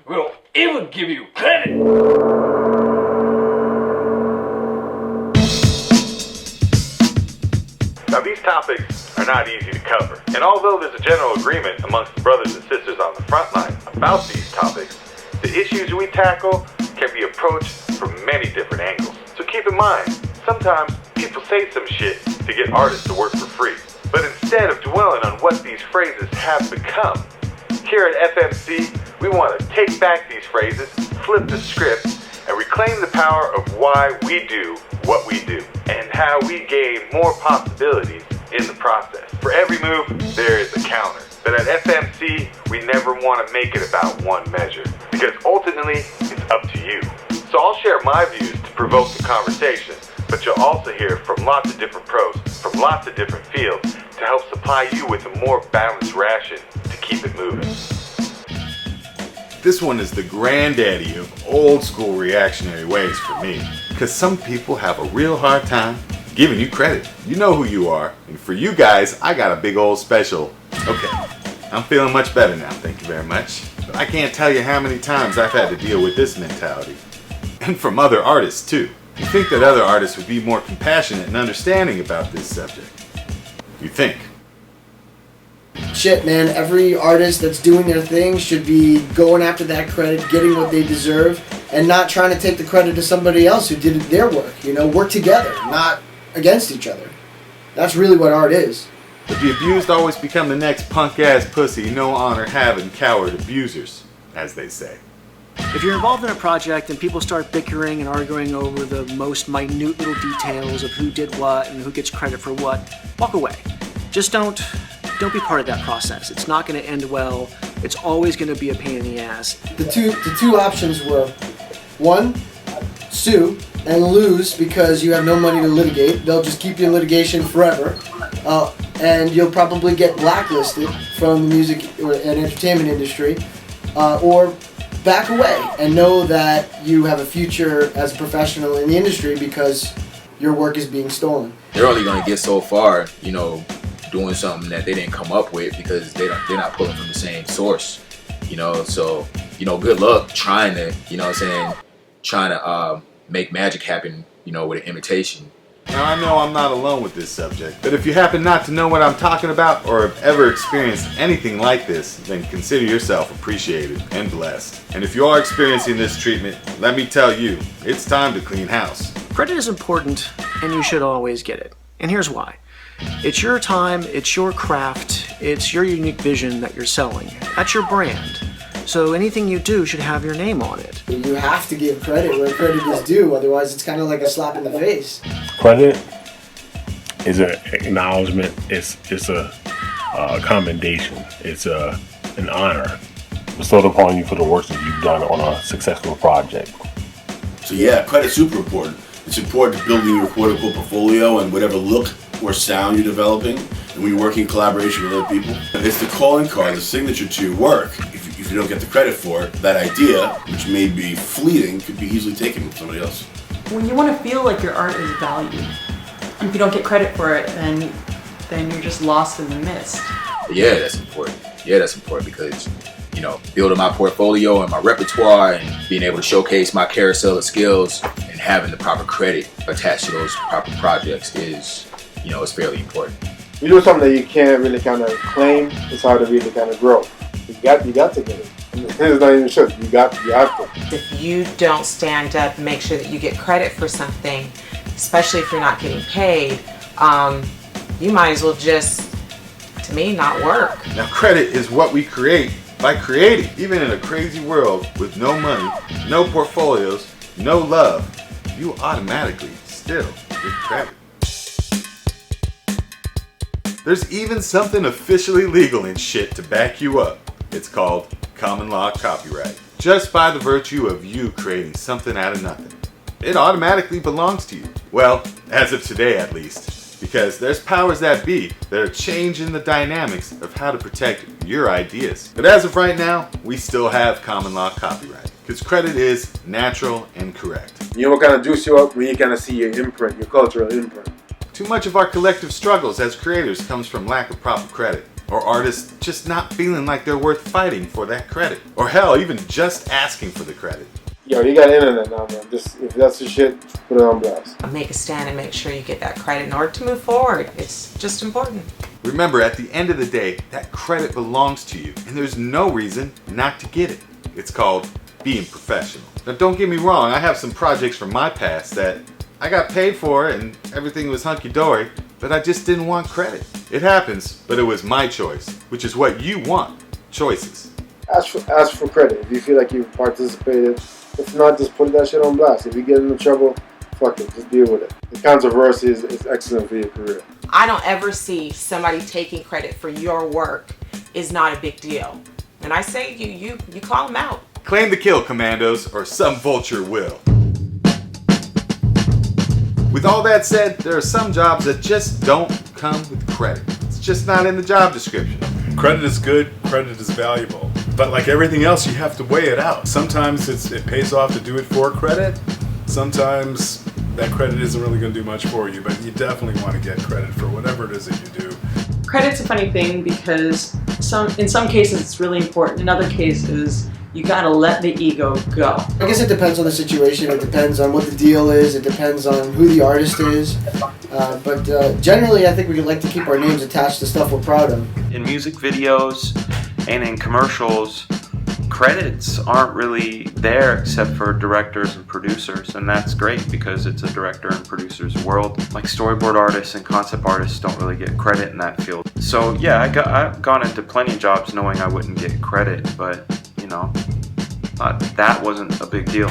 We don't even give you credit. Now these topics are not easy to cover, and although there's a general agreement amongst the brothers and sisters on the front line about these topics, the issues we tackle can be approached from many different angles. So keep in mind, sometimes people say some shit to get artists to work for free. But instead of dwelling on what these phrases have become, here at FMC, we want to take back these phrases, flip the script, and reclaim the power of why we do what we do, and how we gain more possibilities in the process. For every move, there is a counter. But at FMC, we never want to make it about one measure, because ultimately, it's up to you. So I'll share my views to provoke the conversation, but you'll also hear from lots of different pros, from lots of different fields, to help supply you with a more balanced ration to keep it moving. This one is the granddaddy of old school reactionary ways for me, because some people have a real hard time giving you credit. You know who you are, and for you guys, I got a big old special. Okay, I'm feeling much better now, thank you very much. But I can't tell you how many times I've had to deal with this mentality. And from other artists too. You think that other artists would be more compassionate and understanding about this subject. You think. Shit, man, every artist that's doing their thing should be going after that credit, getting what they deserve, and not trying to take the credit to somebody else who did their work. You know, work together, not against each other. That's really what art is. But the abused always become the next punk-ass pussy, no honor having coward abusers, as they say. If you're involved in a project and people start bickering and arguing over the most minute little details of who did what and who gets credit for what, walk away. Just don't be part of that process. It's not going to end well. It's always going to be a pain in the ass. The two options were, one, sue and lose because you have no money to litigate. They'll just keep you in litigation forever. And you'll probably get blacklisted from the music and entertainment industry. Or back away and know that you have a future as a professional in the industry because your work is being stolen. They're only going to get so far, you know, doing something that they didn't come up with because they're not pulling from the same source, you know. So, you know, good luck trying to, you know what I'm saying, make magic happen, you know, with an imitation. Now I know I'm not alone with this subject, but if you happen not to know what I'm talking about or have ever experienced anything like this, then consider yourself appreciated and blessed. And if you are experiencing this treatment, let me tell you, it's time to clean house. Credit is important, and you should always get it. And here's why. It's your time, it's your craft, it's your unique vision that you're selling. That's your brand. So anything you do should have your name on it. You have to give credit where credit is due, otherwise it's kind of like a slap in the face. Credit is an acknowledgement, it's a commendation, it's an honor bestowed upon you for the work that you've done on a successful project. So yeah, credit's super important. It's important to building your quote-unquote portfolio and whatever look or sound you're developing, and when you're working in collaboration with other people. It's the calling card, the signature to your work. If you don't get the credit for it, that idea, which may be fleeting, could be easily taken from somebody else. When you want to feel like your art is valued, if you don't get credit for it, then you're just lost in the mist. Yeah, that's important. Yeah, that's important because, you know, building my portfolio and my repertoire and being able to showcase my carousel of skills and having the proper credit attached to those proper projects is, you know, it's fairly important. You do something that you can't really kind of claim, it's hard to really kind of grow. You got to get it. It's not even sure. You have to. If you don't stand up and make sure that you get credit for something, especially if you're not getting paid, you might as well just, to me, not work. Now credit is what we create by creating. Even in a crazy world with no money, no portfolios, no love, you automatically still get credit. There's even something officially legal and shit to back you up. It's called common law copyright. Just by the virtue of you creating something out of nothing, it automatically belongs to you. Well, as of today at least, because there's powers that be that are changing the dynamics of how to protect your ideas. But as of right now, we still have common law copyright, because credit is natural and correct. You know what kind of juice you up when you kind of see your imprint, your cultural imprint. Too much of our collective struggles as creators comes from lack of proper credit. Or artists just not feeling like they're worth fighting for that credit. Or hell, even just asking for the credit. Yo, you got internet now, man. Just, if that's the shit, put it on blast. Make a stand and make sure you get that credit in order to move forward. It's just important. Remember, at the end of the day, that credit belongs to you, and there's no reason not to get it. It's called being professional. Now, don't get me wrong, I have some projects from my past that I got paid for and everything was hunky-dory, but I just didn't want credit. It happens, but it was my choice, which is what you want, choices. Ask for credit if you feel like you've participated. If not, just put that shit on blast. If you get into trouble, fuck it, just deal with it. The controversy is excellent for your career. I don't ever see somebody taking credit for your work is not a big deal. And I say you call them out. Claim the kill, Commandos, or some vulture will. With all that said, there are some jobs that just don't come with credit. It's just not in the job description. Credit is good, credit is valuable. But like everything else, you have to weigh it out. Sometimes it pays off to do it for credit. Sometimes that credit isn't really going to do much for you, but you definitely want to get credit for whatever it is that you do. Credit's a funny thing because in some cases it's really important. In other cases, you gotta let the ego go. I guess it depends on the situation. It depends on what the deal is. It depends on who the artist is. But generally, I think we like to keep our names attached to stuff we're proud of. In music videos and in commercials, credits aren't really there except for directors and producers, and that's great because it's a director and producer's world. Like storyboard artists and concept artists don't really get credit in that field. So yeah, I've gone into plenty of jobs knowing I wouldn't get credit, but you know, that wasn't a big deal.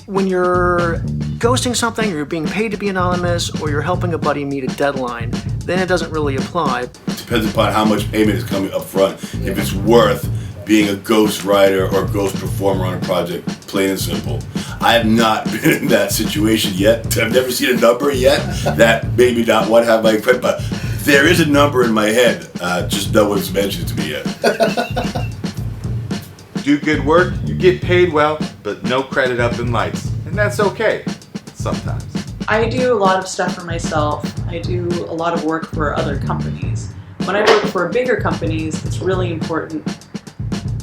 When you're ghosting something, or you're being paid to be anonymous, or you're helping a buddy meet a deadline, then it doesn't really apply. It depends upon how much payment is coming up front. If it's worth being a ghost writer or ghost performer on a project, plain and simple. I have not been in that situation yet. I've never seen a number yet that maybe not want to have my credit, but there is a number in my head. Just no one's mentioned it to me yet. Do good work, you get paid well, but no credit up in lights. And that's okay, sometimes. I do a lot of stuff for myself. I do a lot of work for other companies. When I work for bigger companies, it's really important.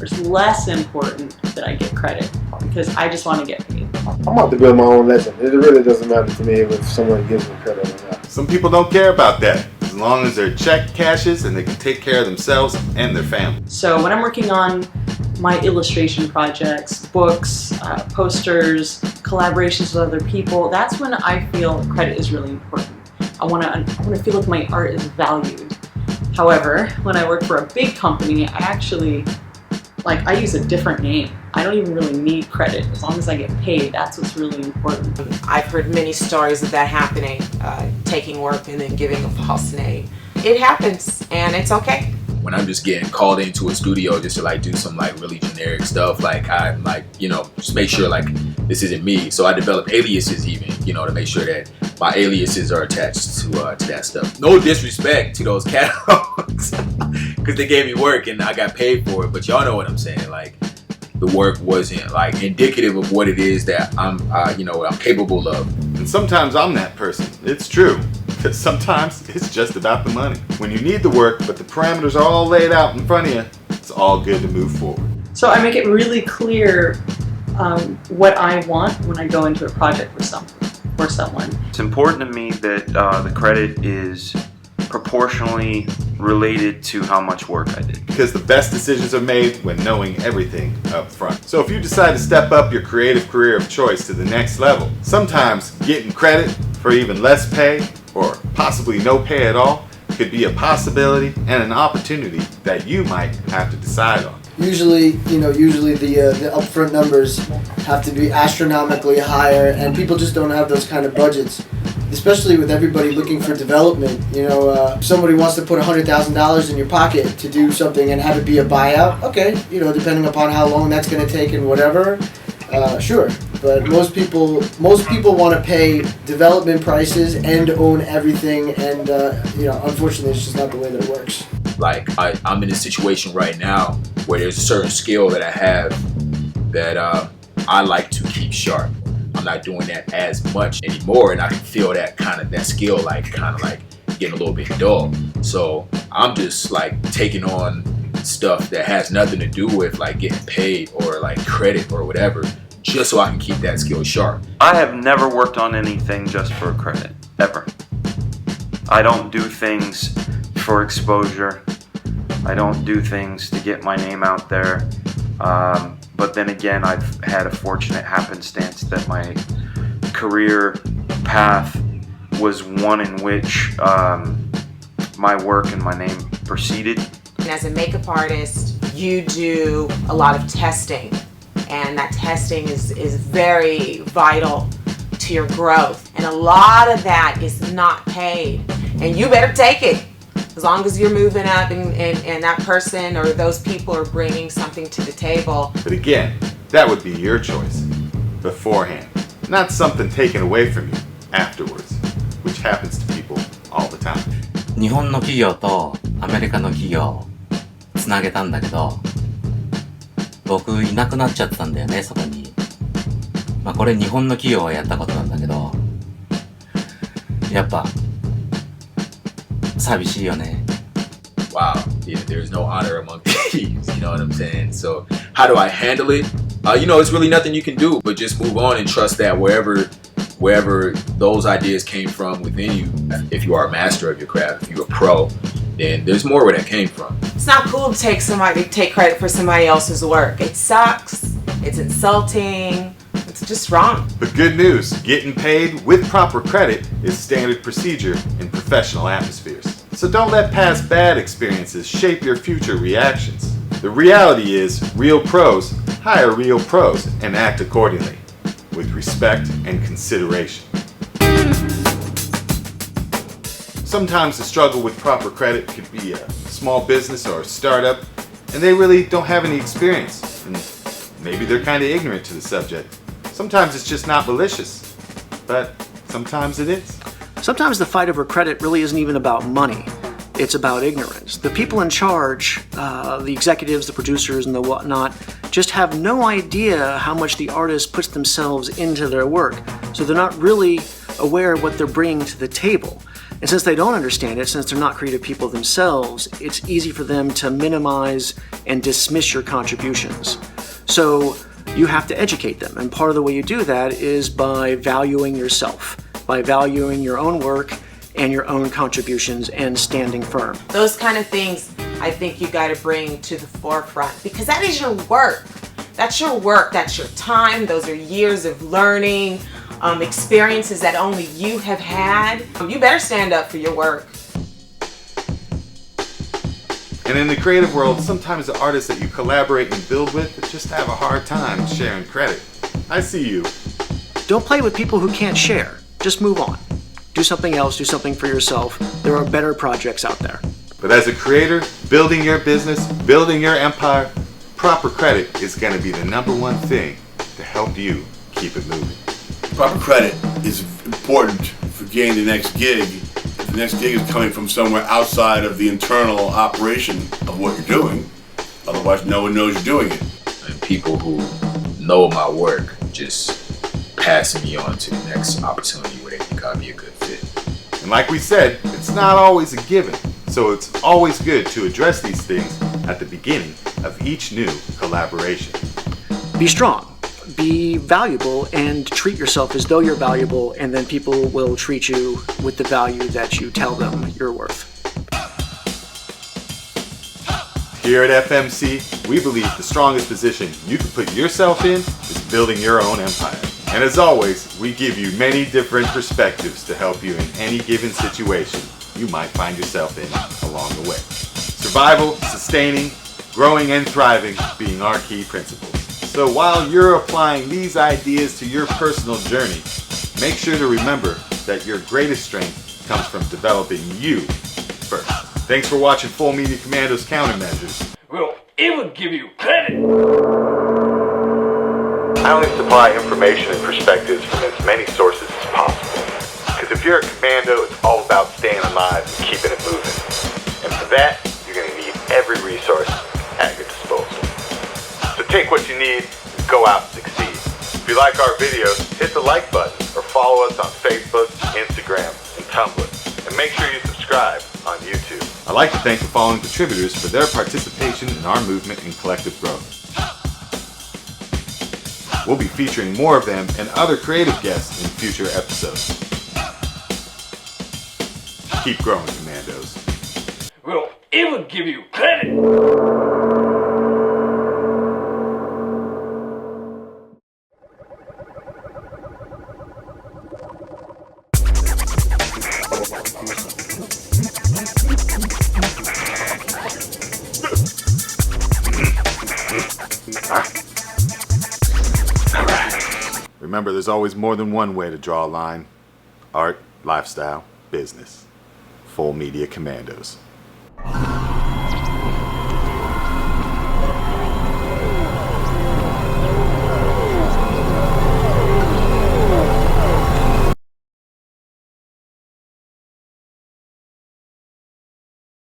It's less important that I get credit because I just want to get paid. I'm about to build my own legend. It really doesn't matter to me if someone gives me credit or not. Some people don't care about that, as long as their check cashes and they can take care of themselves and their family. So when I'm working on my illustration projects, books, posters, collaborations with other people, that's when I feel credit is really important. I want to feel like my art is valued. However, when I work for a big company, I use a different name. I don't even really need credit. As long as I get paid, that's what's really important. I've heard many stories of that happening, taking work and then giving a false name. It happens, and it's okay. When I'm just getting called into a studio just to do some really generic stuff, I'm just make sure this isn't me. So I develop aliases even, to make sure that my aliases are attached to that stuff. No disrespect to those catalogs, because they gave me work and I got paid for it. But y'all know what I'm saying. The work wasn't indicative of what it is that I'm capable of. And sometimes I'm that person. It's true. Because sometimes it's just about the money. When you need the work, but the parameters are all laid out in front of you, it's all good to move forward. So I make it really clear what I want when I go into a project for someone. It's important to me that the credit is proportionally related to how much work I did. Because the best decisions are made when knowing everything up front. So if you decide to step up your creative career of choice to the next level, sometimes getting credit for even less pay or possibly no pay at all could be a possibility and an opportunity that you might have to decide on. Usually the upfront numbers have to be astronomically higher, and people just don't have those kind of budgets. Especially with everybody looking for development, if somebody wants to put $100,000 in your pocket to do something and have it be a buyout, okay, depending upon how long that's going to take and whatever, sure. But most people want to pay development prices and own everything, and unfortunately, it's just not the way that it works. I'm in a situation right now where there's a certain skill that I have that I like to keep sharp. I'm not doing that as much anymore, and I can feel that skill getting a little bit dull. So I'm just like taking on stuff that has nothing to do with like getting paid or like credit or whatever, just so I can keep that skill sharp. I have never worked on anything just for credit, ever. I don't do things for exposure. I don't do things to get my name out there. But then again, I've had a fortunate happenstance that my career path was one in which my work and my name proceeded. And as a makeup artist, you do a lot of testing, and that testing is very vital to your growth. And a lot of that is not paid, and you better take it. As long as you're moving up and that person or those people are bringing something to the table. But again, that would be your choice beforehand, not something taken away from you afterwards, which happens to people all the time. 日本の企業とアメリカの企業をつなげたんだけど、僕いなくなっちゃったんだよね、そこに。まあこれ日本の企業がやったことなんだけど、やっぱ寂しいよね。 Wow, yeah, there's no honor among thieves, you know what I'm saying? So how do I handle it? You know, it's really nothing you can do, but just move on and trust that wherever those ideas came from within you, if you are a master of your craft, if you're a pro, then there's more where that came from. It's not cool to take credit for somebody else's work. It sucks, it's insulting, it's just wrong. But good news, getting paid with proper credit is standard procedure in professional atmospheres. So don't let past bad experiences shape your future reactions. The reality is, real pros hire real pros and act accordingly, with respect and consideration. Sometimes the struggle with proper credit could be a small business or a startup, and they really don't have any experience, and maybe they're kind of ignorant to the subject. Sometimes it's just not malicious, but sometimes it is. Sometimes the fight over credit really isn't even about money. It's about ignorance. The people in charge, the executives, the producers, and the whatnot, just have no idea how much the artist puts themselves into their work. So they're not really aware of what they're bringing to the table. And since they don't understand it, since they're not creative people themselves, it's easy for them to minimize and dismiss your contributions. So you have to educate them. And part of the way you do that is by valuing yourself, by valuing your own work and your own contributions and standing firm. Those kind of things I think you got to bring to the forefront, because that is your work. That's your work, that's your time, those are years of learning, experiences that only you have had. You better stand up for your work. And in the creative world, sometimes the artists that you collaborate and build with just have a hard time sharing credit. I see you. Don't play with people who can't share. Just move on. Do something else, do something for yourself. There are better projects out there. But as a creator, building your business, building your empire, proper credit is going to be the #1 thing to help you keep it moving. Proper credit is important for getting the next gig. If the next gig is coming from somewhere outside of the internal operation of what you're doing, otherwise no one knows you're doing it. And people who know my work just passing me on to the next opportunity where they think I'd be a good fit. And like we said, it's not always a given. So it's always good to address these things at the beginning of each new collaboration. Be strong, be valuable, and treat yourself as though you're valuable, and then people will treat you with the value that you tell them you're worth. Here at FMC, we believe the strongest position you can put yourself in is building your own empire. And as always, we give you many different perspectives to help you in any given situation you might find yourself in along the way. Survival, sustaining, growing, and thriving being our key principles. So while you're applying these ideas to your personal journey, make sure to remember that your greatest strength comes from developing you first. Thanks for watching Full Media Commandos Countermeasures. We don't even give you credit. I only supply information and perspectives from as many sources as possible. Because if you're a commando, it's all about staying alive and keeping it moving. And for that, you're going to need every resource at your disposal. So take what you need and go out and succeed. If you like our videos, hit the like button or follow us on Facebook, Instagram, and Tumblr. And make sure you subscribe on YouTube. I'd like to thank the following contributors for their participation in our movement and collective growth. We'll be featuring more of them and other creative guests in future episodes. Keep growing, Commandos. We'll even give you credit. Remember, there's always more than one way to draw a line. Art, lifestyle, business. Full Media Commandos.